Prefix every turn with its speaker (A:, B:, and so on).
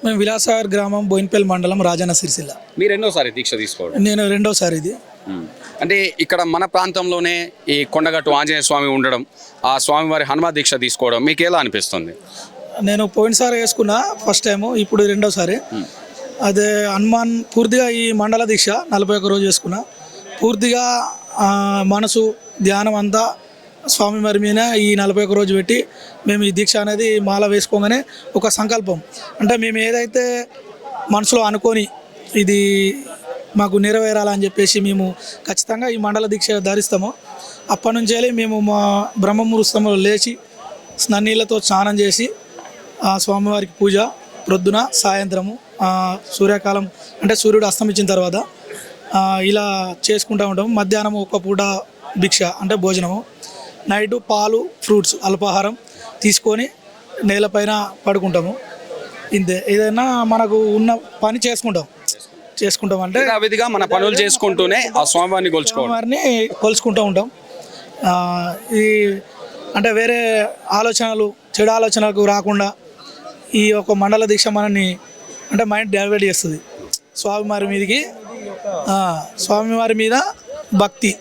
A: మేము విలాసాగర్ గ్రామం బోయిన్పల్లి మండలం రాజన్న సిరిసిల్ల.
B: మీరు ఎన్నోసారి దీక్ష తీసుకోవడం?
A: నేను రెండోసారి ఇది.
B: అంటే ఇక్కడ మన ప్రాంతంలోనే ఈ కొండగట్టు ఆంజనేయ స్వామి ఉండడం, ఆ స్వామివారి హనుమ దీక్ష తీసుకోవడం మీకు ఎలా అనిపిస్తుంది?
A: నేను పోయినసారి వేసుకున్నా ఫస్ట్ టైము, ఇప్పుడు రెండోసారి. అదే హనుమాన్ పూర్తిగా ఈ మండల దీక్ష 41 రోజు వేసుకున్నా. పూర్తిగా మనసు ధ్యానం అంతా స్వామివారి మీద ఈ 41 రోజు పెట్టి మేము ఈ దీక్ష అనేది మాల వేసుకోగానే ఒక సంకల్పం, అంటే మేము ఏదైతే మనసులో అనుకొని ఇది మాకు నెరవేరాలని చెప్పేసి మేము ఖచ్చితంగా ఈ మండల దీక్ష ధరిస్తామో అప్పటి నుంచి వెళ్ళి మేము మా బ్రహ్మముహూర్తంలో లేచి స్నానీళ్ళతో స్నానం చేసి స్వామివారికి పూజ ప్రొద్దున సాయంత్రము సూర్యకాలం అంటే సూర్యుడు అస్తమించిన తర్వాత ఇలా చేసుకుంటూ ఉంటాము. మధ్యాహ్నం ఒక పూట భిక్ష అంటే భోజనము, నైటు పాలు ఫ్రూట్స్ అల్పాహారం తీసుకొని నేలపైన పడుకుంటాము. ఇంతే. ఏదైనా మనకు ఉన్న పని చేసుకుంటాం అంటే
B: విధిగా మన పనులు చేసుకుంటూనే ఆ స్వామివారిని
A: కొలుచుకుంటూ ఉంటాం. ఈ అంటే వేరే ఆలోచనలు చెడు ఆలోచనలకు రాకుండా ఈ ఒక మండల దీక్ష మనని అంటే మైండ్ డైవర్ట్ చేస్తుంది స్వామివారి మీద భక్తి.